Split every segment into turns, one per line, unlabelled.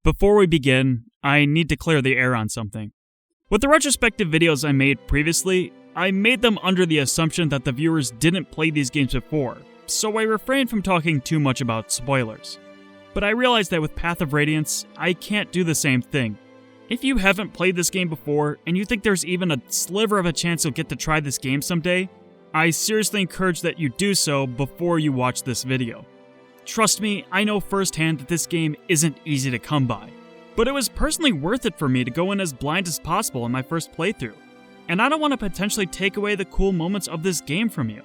Before we begin, I need to clear the air on something. With the retrospective videos I made previously, I made them under the assumption that the viewers didn't play these games before, so I refrained from talking too much about spoilers. But I realized that with Path of Radiance, I can't do the same thing. If you haven't played this game before, and you think there's even a sliver of a chance you'll get to try this game someday, I seriously encourage that you do so before you watch this video. Trust me, I know firsthand that this game isn't easy to come by, but it was personally worth it for me to go in as blind as possible in my first playthrough, and I don't want to potentially take away the cool moments of this game from you.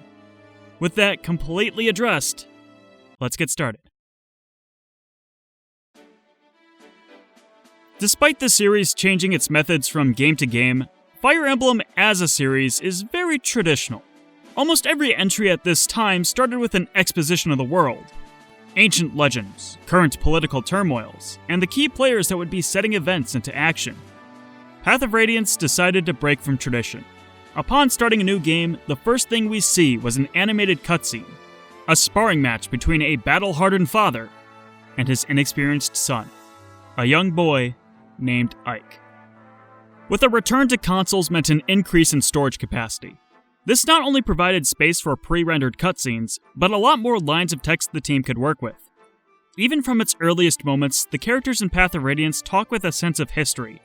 With that completely addressed, let's get started. Despite the series changing its methods from game to game, Fire Emblem as a series is very traditional. Almost every entry at this time started with an exposition of the world, ancient legends, current political turmoils, and the key players that would be setting events into action. Path of Radiance decided to break from tradition. Upon starting a new game, the first thing we see was an animated cutscene, a sparring match between a battle-hardened father and his inexperienced son, a young boy named Ike. With a return to consoles meant an increase in storage capacity. This not only provided space for pre-rendered cutscenes, but a lot more lines of text the team could work with. Even from its earliest moments, the characters in Path of Radiance talk with a sense of history.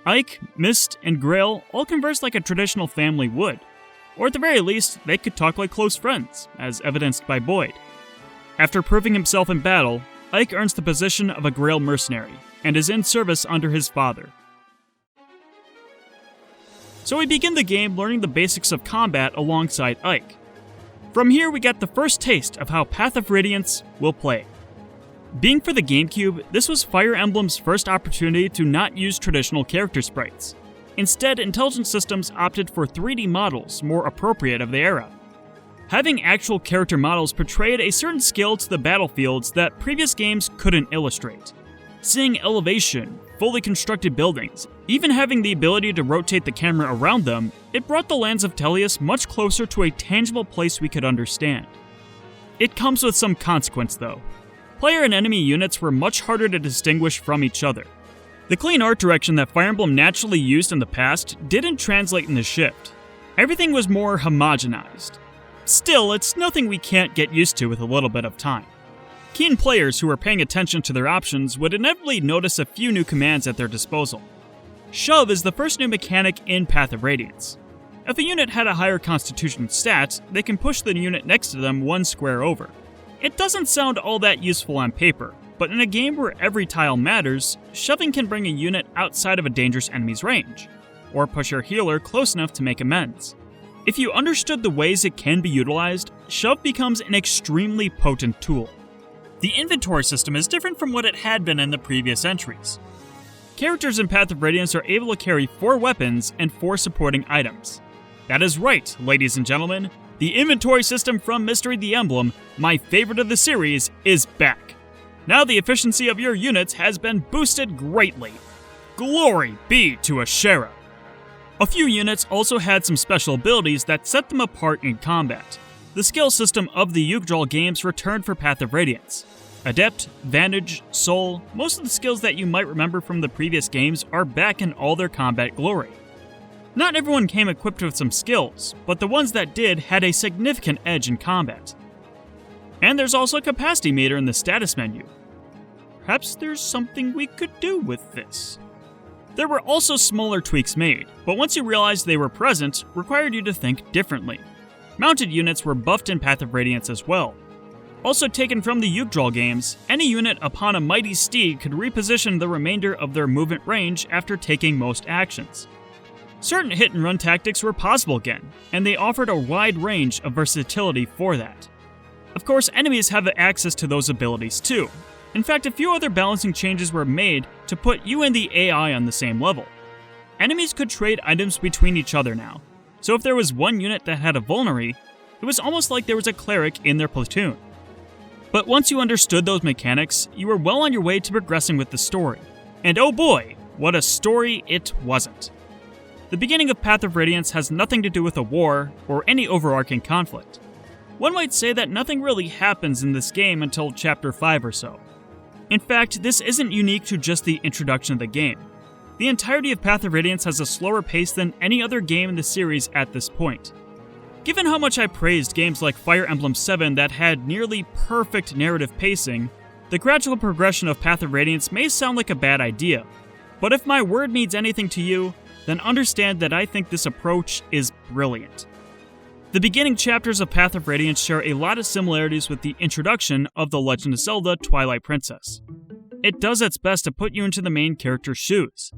Ike, Mist, and Grail all converse like a traditional family would, or at the very least, they could talk like close friends, as evidenced by Boyd. After proving himself in battle, Ike earns the position of a Grail mercenary, and is in service under his father. So we begin the game learning the basics of combat alongside Ike. From here we get the first taste of how Path of Radiance will play. Being for the GameCube, this was Fire Emblem's first opportunity to not use traditional character sprites. Instead, Intelligent Systems opted for 3D models more appropriate of the era. Having actual character models portrayed a certain skill to the battlefields that previous games couldn't illustrate. Seeing elevation, fully constructed buildings, even having the ability to rotate the camera around them, it brought the lands of Tellius much closer to a tangible place we could understand. It comes with some consequence though. Player and enemy units were much harder to distinguish from each other. The clean art direction that Fire Emblem naturally used in the past didn't translate in the shift. Everything was more homogenized. Still, it's nothing we can't get used to with a little bit of time. Keen players who were paying attention to their options would inevitably notice a few new commands at their disposal. Shove is the first new mechanic in Path of Radiance. If a unit had a higher constitution stat, they can push the unit next to them one square over. It doesn't sound all that useful on paper, but in a game where every tile matters, shoving can bring a unit outside of a dangerous enemy's range, or push your healer close enough to make amends. If you understood the ways it can be utilized, shove becomes an extremely potent tool. The inventory system is different from what it had been in the previous entries. Characters in Path of Radiance are able to carry 4 weapons and 4 supporting items. That is right, ladies and gentlemen, the inventory system from Mystery the Emblem, my favorite of the series, is back. Now the efficiency of your units has been boosted greatly. Glory be to Ashera. A few units also had some special abilities that set them apart in combat. The skill system of the Yggdrasil games returned for Path of Radiance. Adept, Vantage, Soul, most of the skills that you might remember from the previous games are back in all their combat glory. Not everyone came equipped with some skills, but the ones that did had a significant edge in combat. And there's also a capacity meter in the status menu. Perhaps there's something we could do with this. There were also smaller tweaks made, but once you realized they were present, required you to think differently. Mounted units were buffed in Path of Radiance as well. Also taken from the Yggdrasil games, any unit upon a mighty steed could reposition the remainder of their movement range after taking most actions. Certain hit-and-run tactics were possible again, and they offered a wide range of versatility for that. Of course, enemies have access to those abilities too. In fact, a few other balancing changes were made to put you and the AI on the same level. Enemies could trade items between each other now. So if there was one unit that had a vulnerary, it was almost like there was a cleric in their platoon. But once you understood those mechanics, you were well on your way to progressing with the story. And oh boy, what a story it wasn't. The beginning of Path of Radiance has nothing to do with a war or any overarching conflict. One might say that nothing really happens in this game until Chapter 5 or so. In fact, this isn't unique to just the introduction of the game. The entirety of Path of Radiance has a slower pace than any other game in the series at this point. Given how much I praised games like Fire Emblem 7 that had nearly perfect narrative pacing, the gradual progression of Path of Radiance may sound like a bad idea, but if my word means anything to you, then understand that I think this approach is brilliant. The beginning chapters of Path of Radiance share a lot of similarities with the introduction of The Legend of Zelda: Twilight Princess. It does its best to put you into the main character's shoes.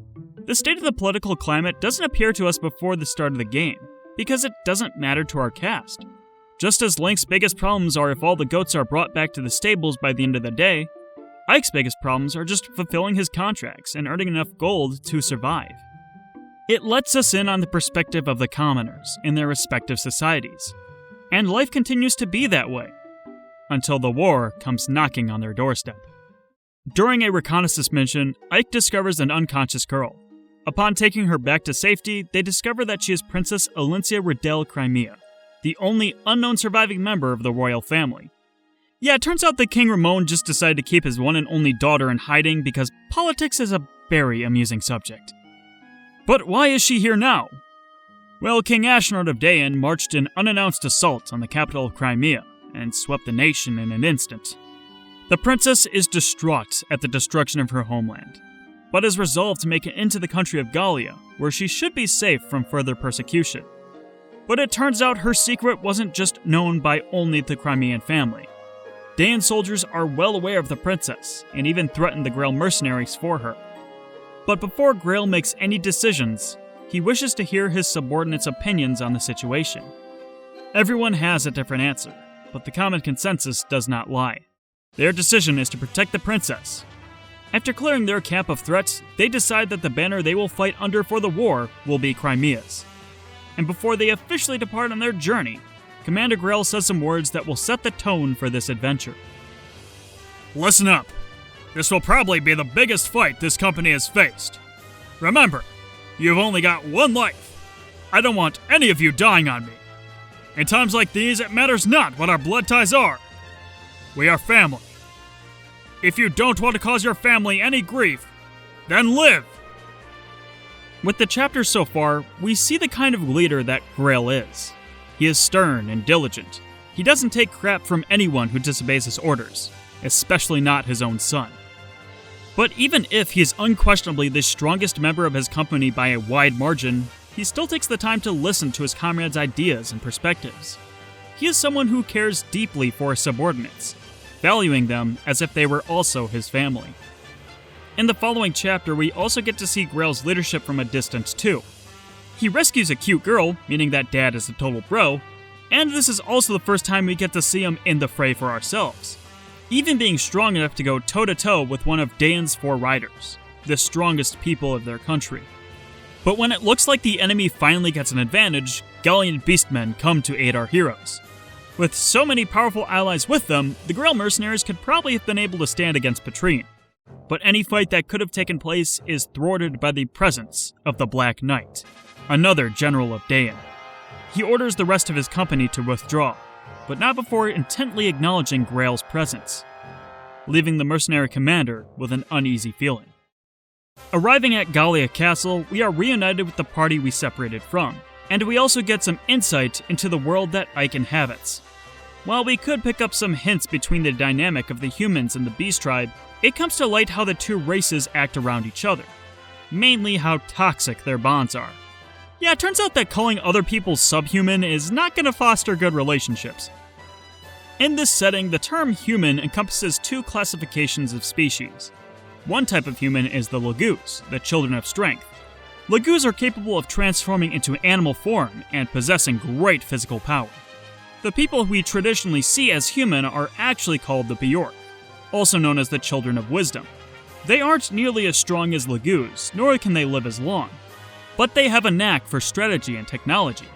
The state of the political climate doesn't appear to us before the start of the game, because it doesn't matter to our cast. Just as Link's biggest problems are if all the goats are brought back to the stables by the end of the day, Ike's biggest problems are just fulfilling his contracts and earning enough gold to survive. It lets us in on the perspective of the commoners in their respective societies, and life continues to be that way, until the war comes knocking on their doorstep. During a reconnaissance mission, Ike discovers an unconscious girl. Upon taking her back to safety, they discover that she is Princess Alincia Riddell Crimea, the only unknown surviving member of the royal family. Yeah, it turns out that King Ramon just decided to keep his one and only daughter in hiding because politics is a very amusing subject. But why is she here now? Well, King Ashnard of Dayan marched an unannounced assault on the capital of Crimea and swept the nation in an instant. The princess is distraught at the destruction of her homeland, but is resolved to make it into the country of Gallia, where she should be safe from further persecution. But it turns out her secret wasn't just known by only the Crimean family. Dayan soldiers are well aware of the princess, and even threaten the Grail mercenaries for her. But before Grail makes any decisions, he wishes to hear his subordinates' opinions on the situation. Everyone has a different answer, but the common consensus does not lie. Their decision is to protect the princess. After clearing their camp of threats, they decide that the banner they will fight under for the war will be Crimea's. And before they officially depart on their journey, Commander Grail says some words that will set the tone for this adventure. Listen up. This will probably be the biggest fight this company has faced. Remember, you've only got one life. I don't want any of you dying on me. In times like these, it matters not what our blood ties are. We are family. If you don't want to cause your family any grief, then live! With the chapters so far, we see the kind of leader that Grail is. He is stern and diligent. He doesn't take crap from anyone who disobeys his orders, especially not his own son. But even if he is unquestionably the strongest member of his company by a wide margin, he still takes the time to listen to his comrades' ideas and perspectives. He is someone who cares deeply for his subordinates, valuing them as if they were also his family. In the following chapter, we also get to see Grail's leadership from a distance too. He rescues a cute girl, meaning that Dad is a total bro, and this is also the first time we get to see him in the fray for ourselves, even being strong enough to go toe-to-toe with one of Dayan's 4 riders, the strongest people of their country. But when it looks like the enemy finally gets an advantage, Gallian beastmen come to aid our heroes. With so many powerful allies with them, the Grail mercenaries could probably have been able to stand against Petrine. But any fight that could have taken place is thwarted by the presence of the Black Knight, another general of Dayan. He orders the rest of his company to withdraw, but not before intently acknowledging Grail's presence, leaving the mercenary commander with an uneasy feeling. Arriving at Gallia Castle, we are reunited with the party we separated from, and we also get some insight into the world that Ike inhabits. While we could pick up some hints between the dynamic of the humans and the beast tribe, it comes to light how the two races act around each other, mainly how toxic their bonds are. Yeah, it turns out that calling other people subhuman is not going to foster good relationships. In this setting, the term human encompasses 2 classifications of species. One type of human is the Lagoos, the children of strength. Lagoos are capable of transforming into animal form and possessing great physical power. The people we traditionally see as human are actually called the Bjork, also known as the Children of Wisdom. They aren't nearly as strong as Lagoos, nor can they live as long, but they have a knack for strategy and technology.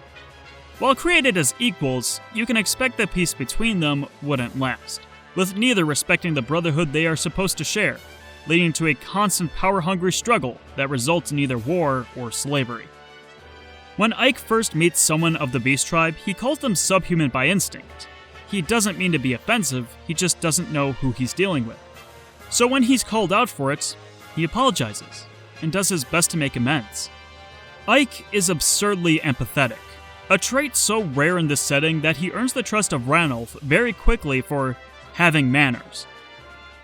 While created as equals, you can expect that peace between them wouldn't last, with neither respecting the brotherhood they are supposed to share, leading to a constant power-hungry struggle that results in either war or slavery. When Ike first meets someone of the Beast Tribe, he calls them subhuman by instinct. He doesn't mean to be offensive, he just doesn't know who he's dealing with. So when he's called out for it, he apologizes and does his best to make amends. Ike is absurdly empathetic, a trait so rare in this setting that he earns the trust of Ranulf very quickly for having manners.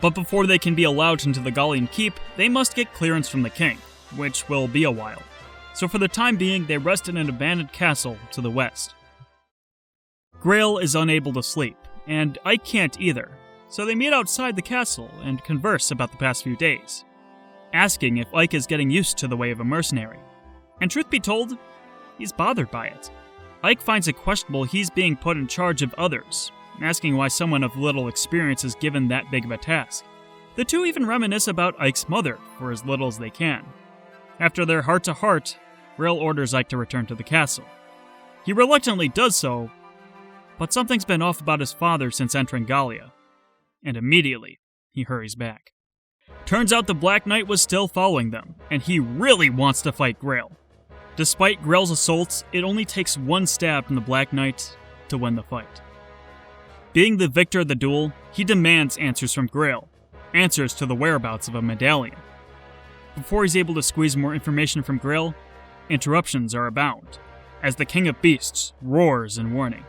But before they can be allowed into the Gallian keep, they must get clearance from the king, which will be a while. So for the time being, they rest in an abandoned castle to the west. Grail is unable to sleep, and Ike can't either, so they meet outside the castle and converse about the past few days, asking if Ike is getting used to the way of a mercenary. And truth be told, he's bothered by it. Ike finds it questionable he's being put in charge of others, asking why someone of little experience is given that big of a task. The two even reminisce about Ike's mother for as little as they can. After their heart-to-heart, Grail orders Ike to return to the castle. He reluctantly does so, but something's been off about his father since entering Gallia, and immediately he hurries back. Turns out the Black Knight was still following them, and he really wants to fight Grail. Despite Grail's assaults, it only takes one stab from the Black Knight to win the fight. Being the victor of the duel, he demands answers from Grail, answers to the whereabouts of a medallion. Before he's able to squeeze more information from Grail, interruptions are abound, as the King of Beasts roars in warning.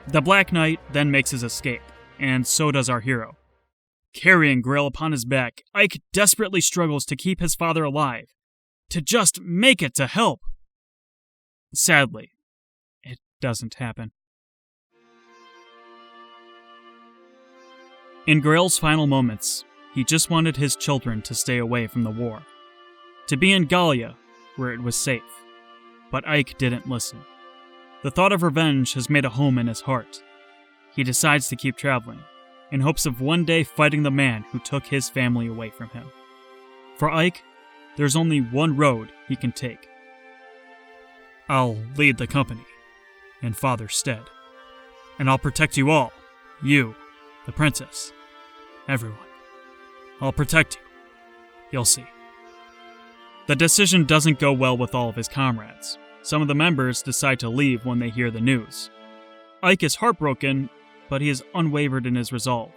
The Black Knight then makes his escape, and so does our hero. Carrying Grail upon his back, Ike desperately struggles to keep his father alive, to just make it to help. Sadly, it doesn't happen. In Grail's final moments, he just wanted his children to stay away from the war, to be in Gallia, where it was safe. But Ike didn't listen. The thought of revenge has made a home in his heart. He decides to keep traveling, in hopes of one day fighting the man who took his family away from him. For Ike, there's only one road he can take. I'll lead the company, in Father's stead. And I'll protect you all, you, the princess, everyone. I'll protect you. You'll see. The decision doesn't go well with all of his comrades. Some of the members decide to leave when they hear the news. Ike is heartbroken, but he is unwavered in his resolve,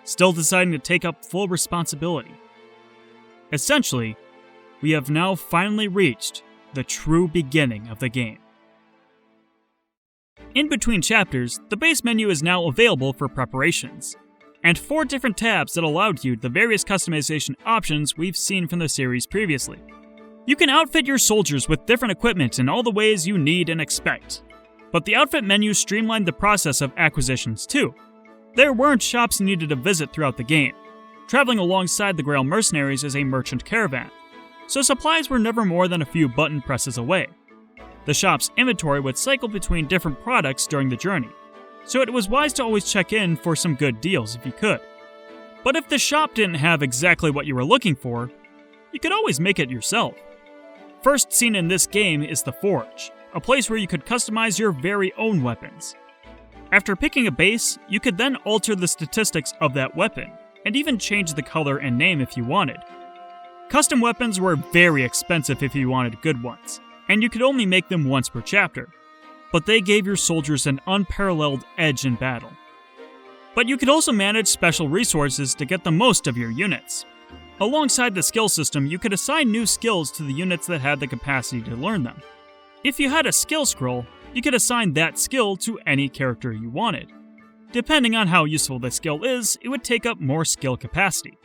still deciding to take up full responsibility. Essentially, we have now finally reached the true beginning of the game. In between chapters, the base menu is now available for preparations, and 4 different tabs that allowed you the various customization options we've seen from the series previously. You can outfit your soldiers with different equipment in all the ways you need and expect, but the outfit menu streamlined the process of acquisitions too. There weren't shops you needed to visit throughout the game. Traveling alongside the Grail mercenaries is a merchant caravan, so supplies were never more than a few button presses away. The shop's inventory would cycle between different products during the journey, so it was wise to always check in for some good deals if you could. But if the shop didn't have exactly what you were looking for, you could always make it yourself. First seen in this game is the Forge, a place where you could customize your very own weapons. After picking a base, you could then alter the statistics of that weapon, and even change the color and name if you wanted. Custom weapons were very expensive if you wanted good ones, and you could only make them once per chapter, but they gave your soldiers an unparalleled edge in battle. But you could also manage special resources to get the most of your units. Alongside the skill system, you could assign new skills to the units that had the capacity to learn them. If you had a skill scroll, you could assign that skill to any character you wanted. Depending on how useful the skill is, it would take up more skill capacity.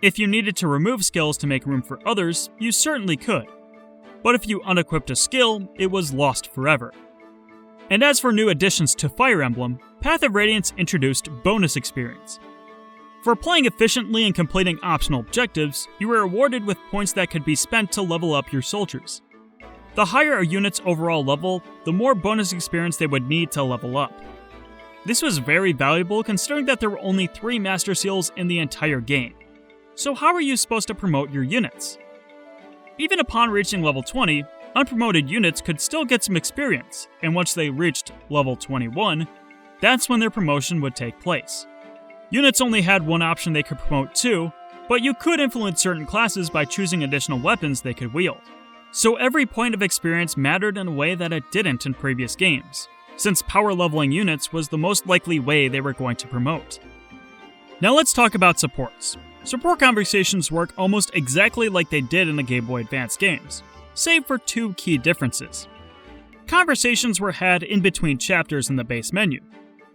If you needed to remove skills to make room for others, you certainly could. But if you unequipped a skill, it was lost forever. And as for new additions to Fire Emblem, Path of Radiance introduced bonus experience. For playing efficiently and completing optional objectives, you were awarded with points that could be spent to level up your soldiers. The higher a unit's overall level, the more bonus experience they would need to level up. This was very valuable considering that there were only 3 Master Seals in the entire game. So how are you supposed to promote your units? Even upon reaching level 20, unpromoted units could still get some experience, and once they reached level 21, that's when their promotion would take place. Units only had one option they could promote to, but you could influence certain classes by choosing additional weapons they could wield. So every point of experience mattered in a way that it didn't in previous games, since power leveling units was the most likely way they were going to promote. Now let's talk about supports. Support conversations work almost exactly like they did in the Game Boy Advance games, save for two key differences. Conversations were had in between chapters in the base menu,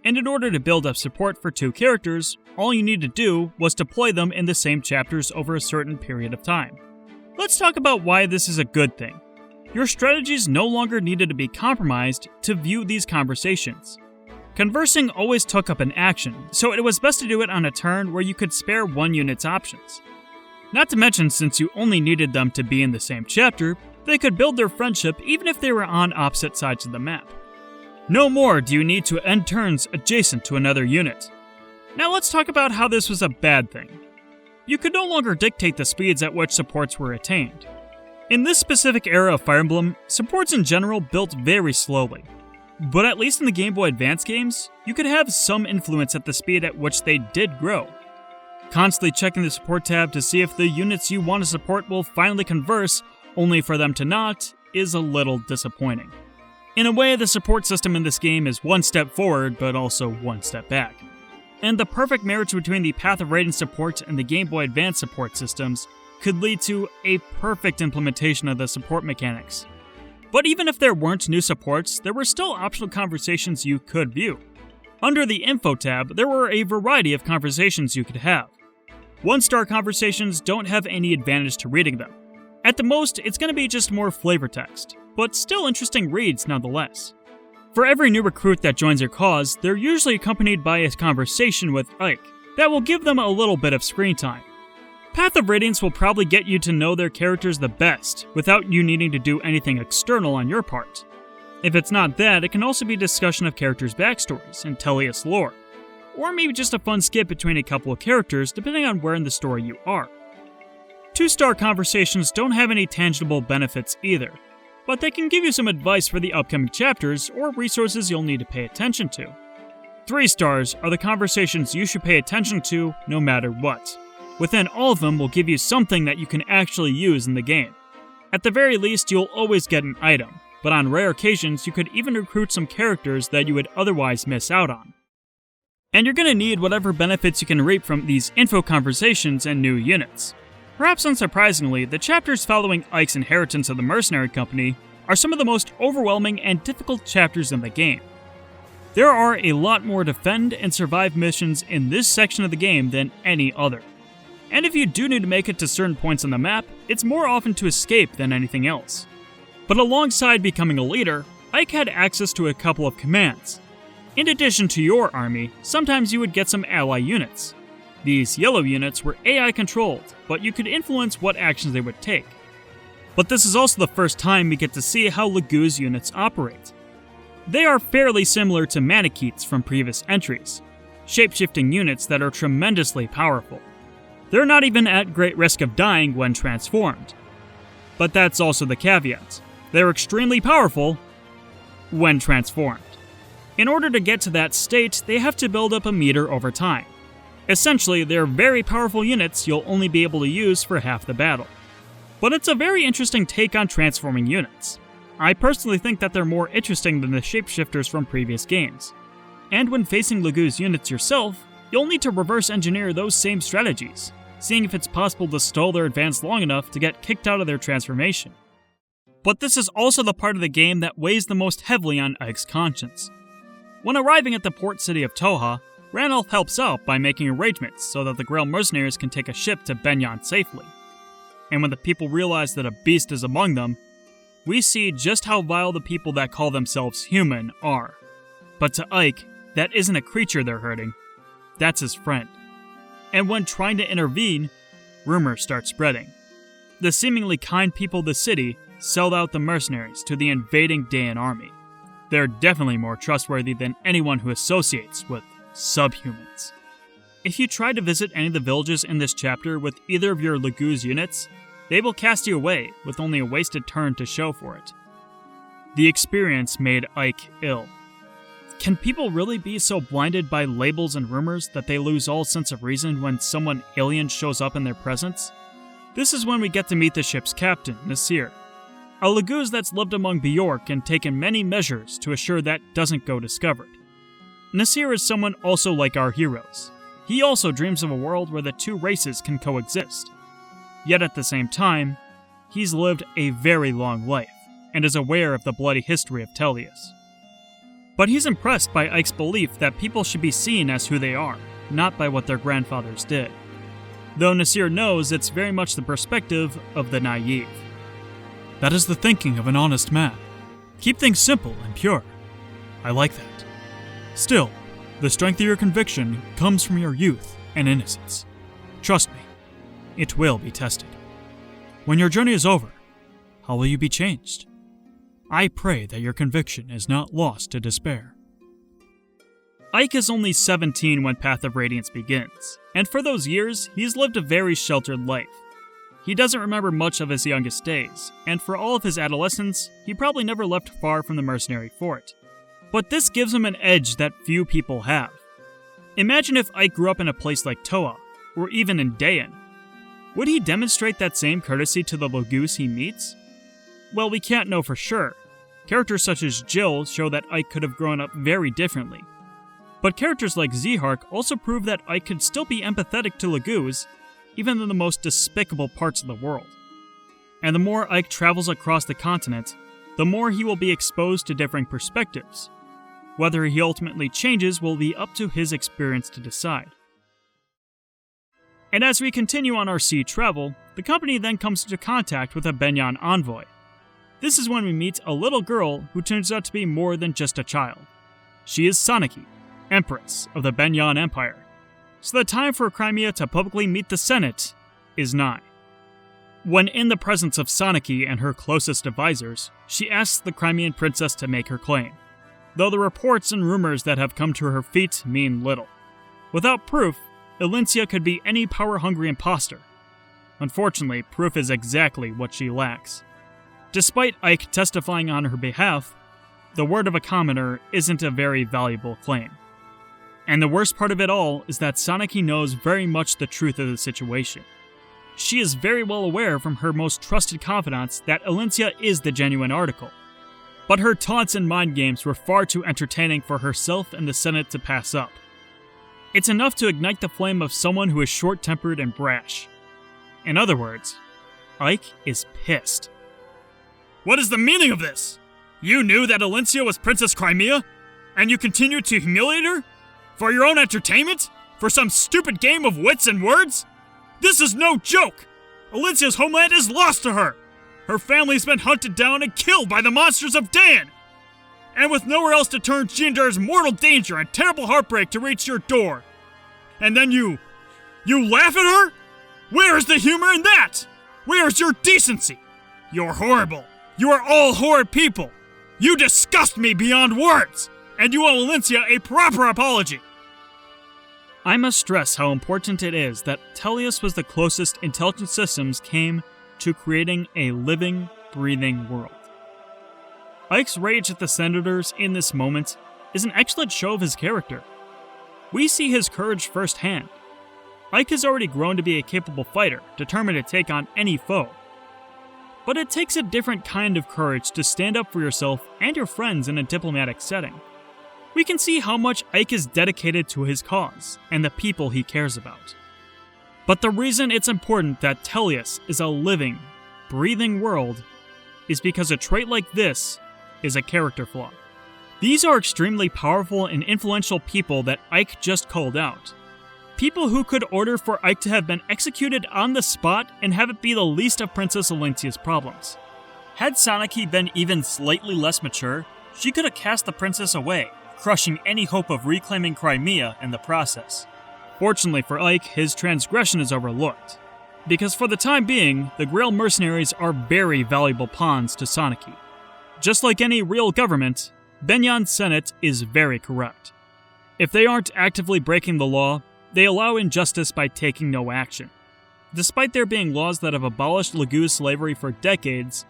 and in order to build up support for two characters, all you need to do was deploy them in the same chapters over a certain period of time. Let's talk about why this is a good thing. Your strategies no longer needed to be compromised to view these conversations. Conversing always took up an action, so it was best to do it on a turn where you could spare one unit's options. Not to mention, since you only needed them to be in the same chapter, they could build their friendship even if they were on opposite sides of the map. No more do you need to end turns adjacent to another unit. Now let's talk about how this was a bad thing. You could no longer dictate the speeds at which supports were attained. In this specific era of Fire Emblem, supports in general built very slowly. But at least in the Game Boy Advance games, you could have some influence at the speed at which they did grow. Constantly checking the support tab to see if the units you want to support will finally converse, only for them to not, is a little disappointing. In a way, the support system in this game is one step forward, but also one step back. And the perfect marriage between the Path of Radiance support and the Game Boy Advance support systems could lead to a perfect implementation of the support mechanics. But even if there weren't new supports, there were still optional conversations you could view. Under the Info tab, there were a variety of conversations you could have. One-star conversations don't have any advantage to reading them. At the most, it's going to be just more flavor text, but still interesting reads nonetheless. For every new recruit that joins your cause, they're usually accompanied by a conversation with Ike that will give them a little bit of screen time. Path of Radiance will probably get you to know their characters the best, without you needing to do anything external on your part. If it's not that, it can also be discussion of characters' backstories and Tellius lore, or maybe just a fun skip between a couple of characters depending on where in the story you are. Two-star conversations don't have any tangible benefits either, but they can give you some advice for the upcoming chapters or resources you'll need to pay attention to. 3 stars are the conversations you should pay attention to no matter what. Within all of them will give you something that you can actually use in the game. At the very least, you'll always get an item, but on rare occasions you could even recruit some characters that you would otherwise miss out on. And you're going to need whatever benefits you can reap from these info conversations and new units. Perhaps unsurprisingly, the chapters following Ike's inheritance of the Mercenary Company are some of the most overwhelming and difficult chapters in the game. There are a lot more defend and survive missions in this section of the game than any other. And if you do need to make it to certain points on the map, it's more often to escape than anything else. But alongside becoming a leader, Ike had access to a couple of commands. In addition to your army, sometimes you would get some ally units. These yellow units were AI controlled, but you could influence what actions they would take. But this is also the first time we get to see how Lagoo's units operate. They are fairly similar to Manicheets from previous entries, shape-shifting units that are tremendously powerful. They're not even at great risk of dying when transformed. But that's also the caveat. They're extremely powerful when transformed. In order to get to that state, they have to build up a meter over time. Essentially, they're very powerful units you'll only be able to use for half the battle. But it's a very interesting take on transforming units. I personally think that they're more interesting than the shapeshifters from previous games. And when facing Lagoo's units yourself, you'll need to reverse engineer those same strategies, seeing if it's possible to stall their advance long enough to get kicked out of their transformation. But this is also the part of the game that weighs the most heavily on Ike's conscience. When arriving at the port city of Toha, Ranulf helps out by making arrangements so that the Grail mercenaries can take a ship to Begnion safely. And when the people realize that a beast is among them, we see just how vile the people that call themselves human are. But to Ike, that isn't a creature they're hurting, that's his friend. And when trying to intervene, rumors start spreading. The seemingly kind people of the city sold out the mercenaries to the invading Daean army. They're definitely more trustworthy than anyone who associates with subhumans. If you try to visit any of the villages in this chapter with either of your Lagoo's units, they will cast you away with only a wasted turn to show for it. The experience made Ike ill. Can people really be so blinded by labels and rumors that they lose all sense of reason when someone alien shows up in their presence? This is when we get to meet the ship's captain, Nasir. A Lagoo's that's lived among Bjork and taken many measures to assure that doesn't go discovered. Nasir is someone also like our heroes. He also dreams of a world where the two races can coexist. Yet at the same time, he's lived a very long life, and is aware of the bloody history of Tellius. But he's impressed by Ike's belief that people should be seen as who they are, not by what their grandfathers did. Though Nasir knows it's very much the perspective of the naive. That is the thinking of an honest man. Keep things simple and pure. I like that. Still, the strength of your conviction comes from your youth and innocence. Trust me, it will be tested. When your journey is over, how will you be changed? I pray that your conviction is not lost to despair. Ike is only 17 when Path of Radiance begins, and for those years, he's lived a very sheltered life. He doesn't remember much of his youngest days, and for all of his adolescence, he probably never left far from the Mercenary fort. But this gives him an edge that few people have. Imagine if Ike grew up in a place like Toa, or even in Dayan. Would he demonstrate that same courtesy to the Laguz he meets? Well, we can't know for sure. Characters such as Jill show that Ike could have grown up very differently. But characters like Zehark also prove that Ike could still be empathetic to Laguz, even in the most despicable parts of the world. And the more Ike travels across the continent, the more he will be exposed to differing perspectives. Whether he ultimately changes will be up to his experience to decide. And as we continue on our sea travel, the company then comes into contact with a Begnion envoy. This is when we meet a little girl who turns out to be more than just a child. She is Sanaki, Empress of the Begnion Empire. So the time for Crimea to publicly meet the Senate is nigh. When in the presence of Sanaki and her closest advisors, she asks the Crimean princess to make her claim, though the reports and rumors that have come to her feet mean little. Without proof, Elincia could be any power-hungry imposter. Unfortunately, proof is exactly what she lacks. Despite Ike testifying on her behalf, the word of a commoner isn't a very valuable claim. And the worst part of it all is that Sanaki knows very much the truth of the situation. She is very well aware from her most trusted confidants that Elincia is the genuine article. But her taunts and mind games were far too entertaining for herself and the Senate to pass up. It's enough to ignite the flame of someone who is short-tempered and brash. In other words, Ike is pissed. What is the meaning of this? You knew that Elincia was Princess Crimea, and you continued to humiliate her? For your own entertainment? For some stupid game of wits and words? This is no joke! Elincia's homeland is lost to her! Her family's been hunted down and killed by the monsters of Dan! And with nowhere else to turn, she endures mortal danger and terrible heartbreak to reach your door. And then you laugh at her? Where is the humor in that? Where is your decency? You're horrible. You are all horrid people. You disgust me beyond words. And you owe Elincia a proper apology. I must stress how important it is that Tellius was the closest intelligent systems came to creating a living, breathing world. Ike's rage at the senators in this moment is an excellent show of his character. We see his courage firsthand. Ike has already grown to be a capable fighter, determined to take on any foe. But it takes a different kind of courage to stand up for yourself and your friends in a diplomatic setting. We can see how much Ike is dedicated to his cause and the people he cares about. But the reason it's important that Tellius is a living, breathing world is because a trait like this is a character flaw. These are extremely powerful and influential people that Ike just called out. People who could order for Ike to have been executed on the spot and have it be the least of Princess Elincia's problems. Had Sanaki been even slightly less mature, she could have cast the princess away, crushing any hope of reclaiming Crimea in the process. Fortunately for Ike, his transgression is overlooked, because for the time being, the Grail mercenaries are very valuable pawns to Sanaki. Just like any real government, Begnion's Senate is very corrupt. If they aren't actively breaking the law, they allow injustice by taking no action. Despite there being laws that have abolished Laguz slavery for decades,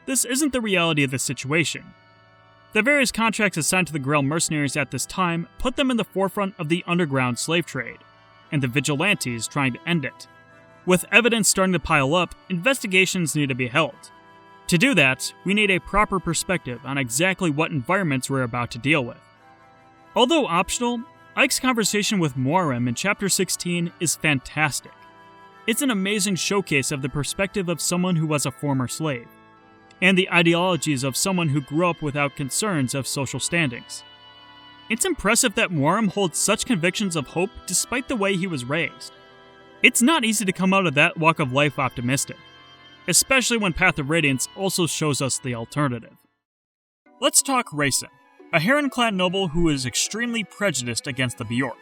this isn't the reality of the situation. The various contracts assigned to the Grail mercenaries at this time put them in the forefront of the underground slave trade, and the vigilantes trying to end it. With evidence starting to pile up, investigations need to be held. To do that, we need a proper perspective on exactly what environments we're about to deal with. Although optional, Ike's conversation with Muharrem in Chapter 16 is fantastic. It's an amazing showcase of the perspective of someone who was a former slave, and the ideologies of someone who grew up without concerns of social standings. It's impressive that Muharrem holds such convictions of hope despite the way he was raised. It's not easy to come out of that walk of life optimistic, especially when Path of Radiance also shows us the alternative. Let's talk Raisin, a Heron-clad noble who is extremely prejudiced against the Bjork.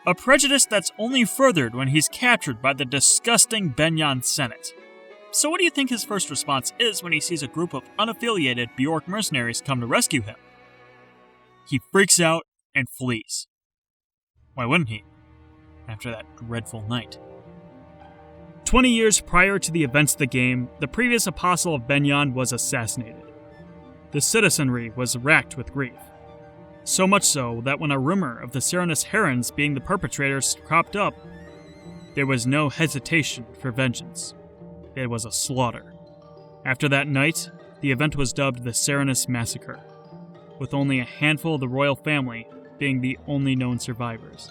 A prejudice that's only furthered when he's captured by the disgusting Begnion Senate. So what do you think his first response is when he sees a group of unaffiliated Bjork mercenaries come to rescue him? He freaks out and flees. Why wouldn't he, after that dreadful night? 20 years prior to the events of the game, the previous apostle of Begnion was assassinated. The citizenry was racked with grief. So much so that when a rumor of the Serenus Herons being the perpetrators cropped up, there was no hesitation for vengeance. It was a slaughter. After that night, the event was dubbed the Serenus Massacre, with only a handful of the royal family being the only known survivors.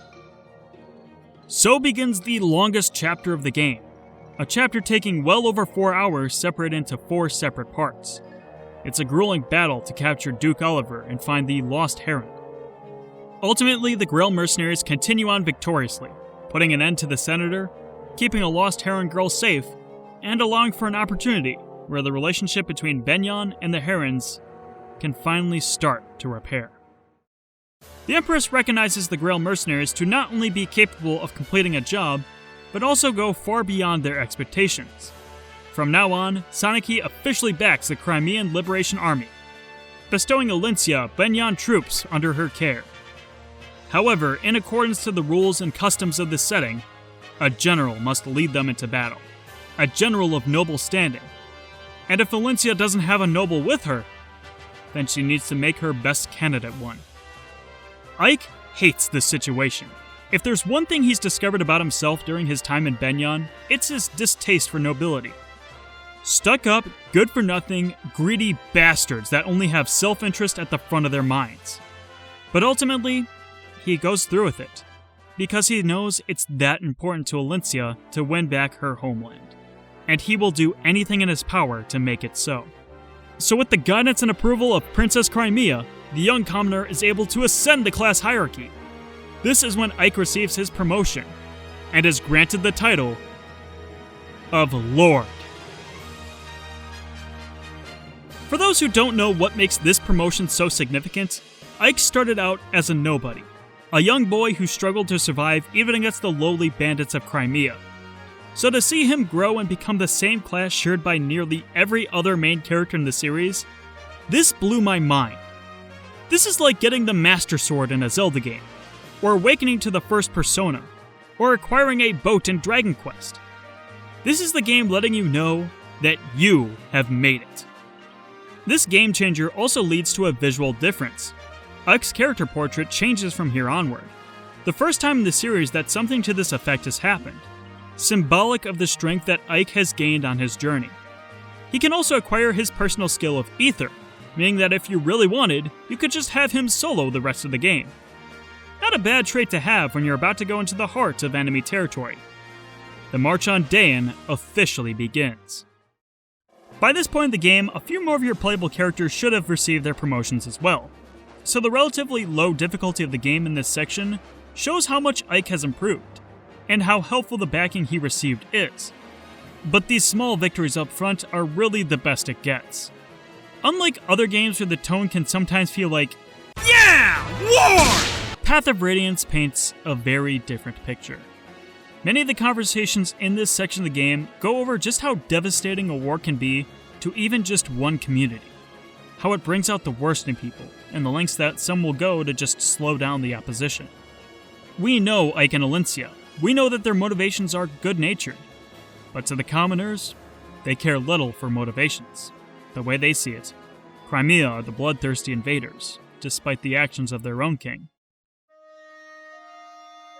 So begins the longest chapter of the game, a chapter taking well over 4 hours separated into 4 separate parts. It's a grueling battle to capture Duke Oliver and find the lost Heron. Ultimately, the Grail mercenaries continue on victoriously, putting an end to the Senator, keeping a lost Heron girl safe, and allowing for an opportunity where the relationship between Begnion and the Herons can finally start to repair. The Empress recognizes the Grail mercenaries to not only be capable of completing a job, but also go far beyond their expectations. From now on, Saniki officially backs the Crimean Liberation Army, bestowing Alencia Begnion troops under her care. However, in accordance to the rules and customs of this setting, a general must lead them into battle, a general of noble standing. And if Alencia doesn't have a noble with her, then she needs to make her best candidate one. Ike hates this situation. If there's one thing he's discovered about himself during his time in Begnion, it's his distaste for nobility. Stuck-up, good-for-nothing, greedy bastards that only have self-interest at the front of their minds. But ultimately, he goes through with it, because he knows it's that important to Alencia to win back her homeland, and he will do anything in his power to make it so. So with the guidance and approval of Princess Crimea, the young commoner is able to ascend the class hierarchy. This is when Ike receives his promotion, and is granted the title of Lord. For those who don't know what makes this promotion so significant, Ike started out as a nobody, a young boy who struggled to survive even against the lowly bandits of Crimea. So to see him grow and become the same class shared by nearly every other main character in the series, this blew my mind. This is like getting the Master Sword in a Zelda game, or awakening to the first Persona, or acquiring a boat in Dragon Quest. This is the game letting you know that you have made it. This game changer also leads to a visual difference. Ike's character portrait changes from here onward. The first time in the series that something to this effect has happened, symbolic of the strength that Ike has gained on his journey. He can also acquire his personal skill of Ether, meaning that if you really wanted, you could just have him solo the rest of the game. Not a bad trait to have when you're about to go into the heart of enemy territory. The march on Dayan officially begins. By this point in the game, a few more of your playable characters should have received their promotions as well. So the relatively low difficulty of the game in this section shows how much Ike has improved, and how helpful the backing he received is. But these small victories up front are really the best it gets. Unlike other games where the tone can sometimes feel like, yeah, war! Path of Radiance paints a very different picture. Many of the conversations in this section of the game go over just how devastating a war can be to even just one community, how it brings out the worst in people, and the lengths that some will go to just slow down the opposition. We know Ike and Alencia. We know that their motivations are good-natured, but to the commoners, they care little for motivations. The way they see it, Crimea are the bloodthirsty invaders, despite the actions of their own king.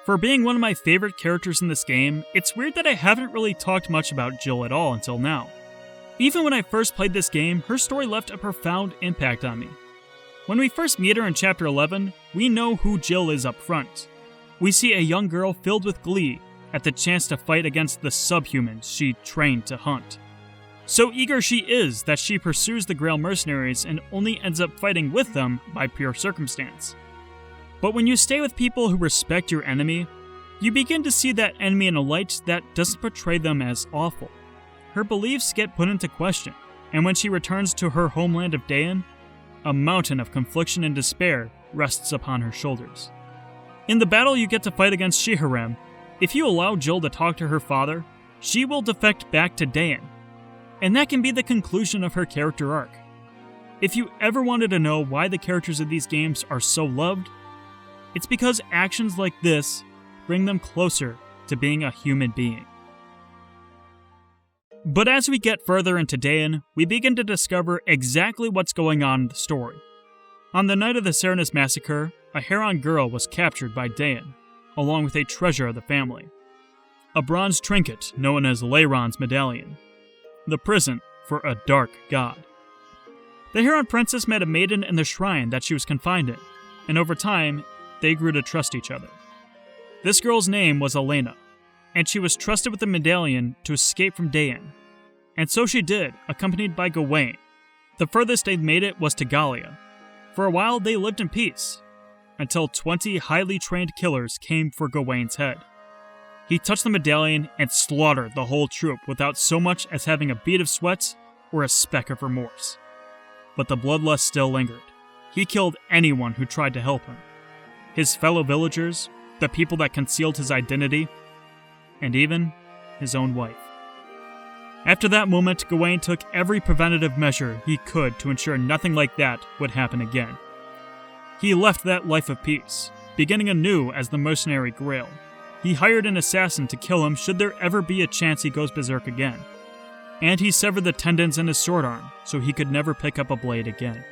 For being one of my favorite characters in this game, it's weird that I haven't really talked much about Jill at all until now. Even when I first played this game, her story left a profound impact on me. When we first meet her in Chapter 11, we know who Jill is up front. we see a young girl filled with glee at the chance to fight against the subhumans she trained to hunt. So eager she is that she pursues the Grail mercenaries and only ends up fighting with them by pure circumstance. But when you stay with people who respect your enemy, you begin to see that enemy in a light that doesn't portray them as awful. Her beliefs get put into question, and when she returns to her homeland of Dayan, a mountain of confliction and despair rests upon her shoulders. In the battle you get to fight against Shiharem, if you allow Jill to talk to her father, she will defect back to Dayan, and that can be the conclusion of her character arc. If you ever wanted to know why the characters of these games are so loved, it's because actions like this bring them closer to being a human being. But as we get further into Dayan, we begin to discover exactly what's going on in the story. On the night of the Serenus massacre, a Heron girl was captured by Dayan, along with a treasure of the family. A bronze trinket known as Leiron's medallion. The prison for a dark god. The Heron princess met a maiden in the shrine that she was confined in, and over time, they grew to trust each other. This girl's name was Elena, and she was trusted with the medallion to escape from Dayan. And so she did, accompanied by Gawain. The furthest they'd made it was to Gallia. For a while, they lived in peace, until 20 highly trained killers came for Gawain's head. He touched the medallion and slaughtered the whole troop without so much as having a bead of sweat or a speck of remorse. But the bloodlust still lingered. He killed anyone who tried to help him. His fellow villagers, the people that concealed his identity, and even his own wife. After that moment, Gawain took every preventative measure he could to ensure nothing like that would happen again. He left that life of peace, beginning anew as the Mercenary Grail. He hired an assassin to kill him should there ever be a chance he goes berserk again. And he severed the tendons in his sword arm so he could never pick up a blade again.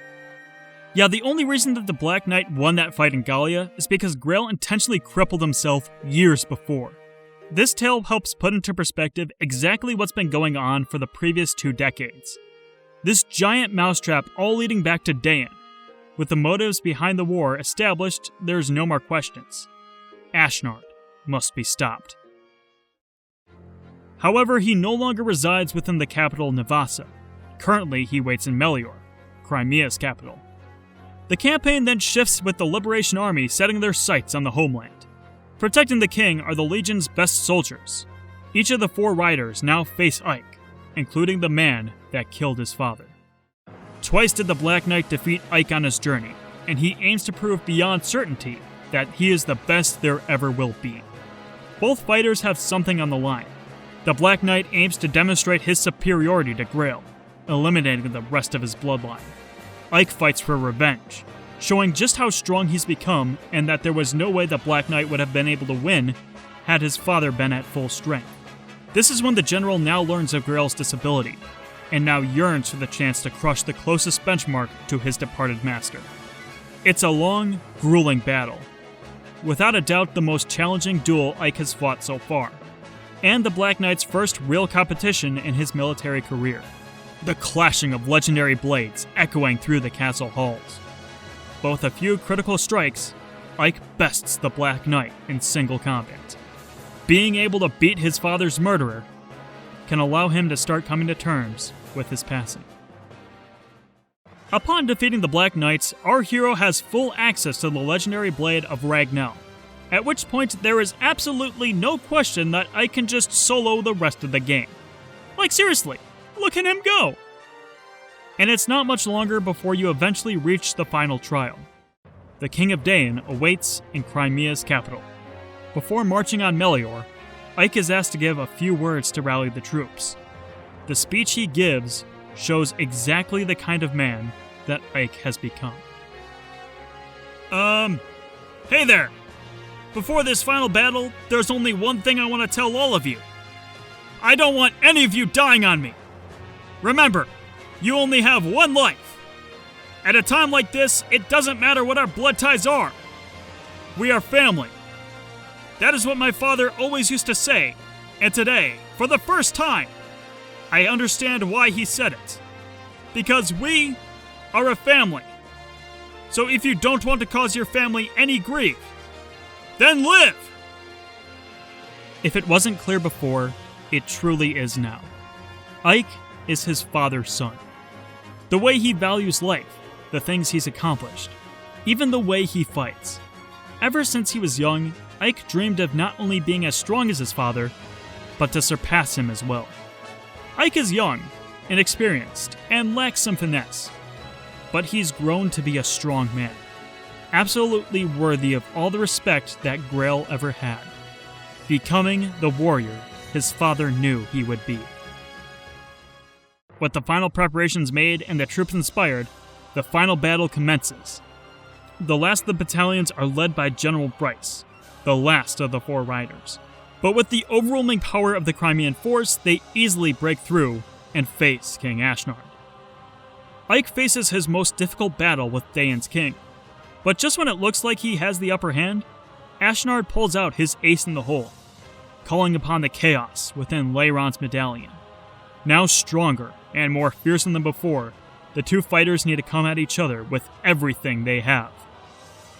Yeah, the only reason that the Black Knight won that fight in Gallia is because Grail intentionally crippled himself years before. This tale helps put into perspective exactly what's been going on for the previous 2 decades. This giant mousetrap all leading back to Dayan. With the motives behind the war established, there's no more questions. Ashnard must be stopped. However, he no longer resides within the capital Navassa. Currently, he waits in Melior, Crimea's capital. The campaign then shifts with the Liberation Army setting their sights on the homeland. Protecting the king are the Legion's best soldiers. Each of the 4 riders now face Ike, including the man that killed his father. Twice did the Black Knight defeat Ike on his journey, and he aims to prove beyond certainty that he is the best there ever will be. Both fighters have something on the line. The Black Knight aims to demonstrate his superiority to Grail, eliminating the rest of his bloodline. Ike fights for revenge, showing just how strong he's become and that there was no way the Black Knight would have been able to win had his father been at full strength. This is when the general now learns of Grail's disability, and now yearns for the chance to crush the closest benchmark to his departed master. It's a long, grueling battle. Without a doubt the most challenging duel Ike has fought so far, and the Black Knight's first real competition in his military career. The clashing of legendary blades echoing through the castle halls. Both a few critical strikes, Ike bests the Black Knight in single combat. Being able to beat his father's murderer can allow him to start coming to terms with his passing. Upon defeating the Black Knights, our hero has full access to the legendary blade of Ragnell, at which point there is absolutely no question that Ike can just solo the rest of the game. Like seriously, look at him go! And it's not much longer before you eventually reach the final trial. The King of Dayan awaits in Crimea's capital. Before marching on Melior, Ike is asked to give a few words to rally the troops. The speech he gives shows exactly the kind of man that Ike has become. Hey there! Before this final battle, there's only one thing I want to tell all of you. I don't want any of you dying on me. Remember, you only have one life. At a time like this, it doesn't matter what our blood ties are. We are family. That is what my father always used to say, and today, for the first time, I understand why he said it. Because we are a family. So if you don't want to cause your family any grief, then live! If it wasn't clear before, it truly is now. Ike is his father's son. The way he values life, the things he's accomplished, even the way he fights. Ever since he was young, Ike dreamed of not only being as strong as his father, but to surpass him as well. Ike is young, inexperienced, and lacks some finesse, but he's grown to be a strong man, absolutely worthy of all the respect that Grail ever had, becoming the warrior his father knew he would be. With the final preparations made and the troops inspired, the final battle commences. The last of the battalions are led by General Bryce, the last of the 4 riders. But with the overwhelming power of the Crimean force, they easily break through and face King Ashnard. Ike faces his most difficult battle with Dayan's king, but just when it looks like he has the upper hand, Ashnard pulls out his ace in the hole, calling upon the chaos within Leiron's medallion. Now stronger and more fearsome than before, the 2 fighters need to come at each other with everything they have.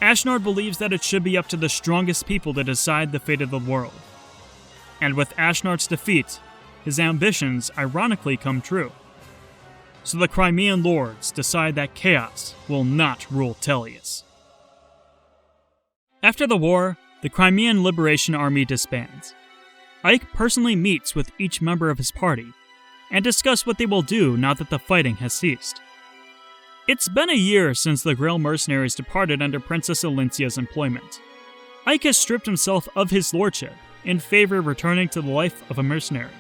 Ashnard believes that it should be up to the strongest people to decide the fate of the world. And with Ashnard's defeat, his ambitions ironically come true. So the Crimean lords decide that chaos will not rule Tellius. After the war, the Crimean Liberation Army disbands. Ike personally meets with each member of his party and discuss what they will do now that the fighting has ceased. It's been a year since the Grail mercenaries departed under Princess Elincia's employment. Ike has stripped himself of his lordship in favor of returning to the life of a mercenary,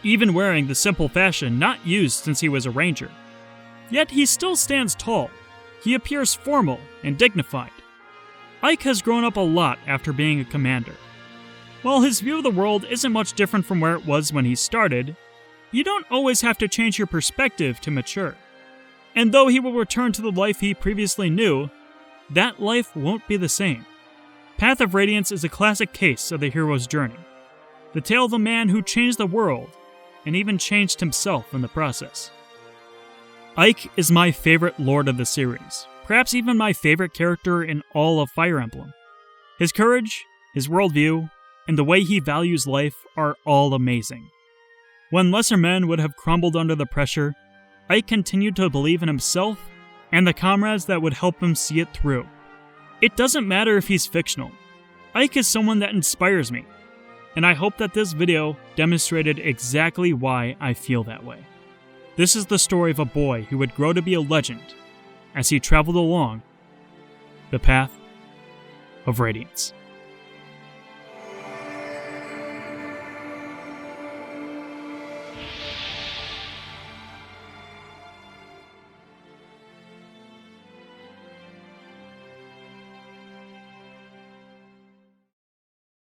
even wearing the simple fashion not used since he was a ranger. Yet he still stands tall. He appears formal and dignified. Ike has grown up a lot after being a commander. While his view of the world isn't much different from where it was when he started, you don't always have to change your perspective to mature. And though he will return to the life he previously knew, that life won't be the same. Path of Radiance is a classic case of the hero's journey. The tale of a man who changed the world, and even changed himself in the process. Ike is my favorite lord of the series, perhaps even my favorite character in all of Fire Emblem. His courage, his worldview, and the way he values life are all amazing. When lesser men would have crumbled under the pressure, Ike continued to believe in himself and the comrades that would help him see it through. It doesn't matter if he's fictional. Ike is someone that inspires me, and I hope that this video demonstrated exactly why I feel that way. This is the story of a boy who would grow to be a legend as he traveled along the Path of Radiance.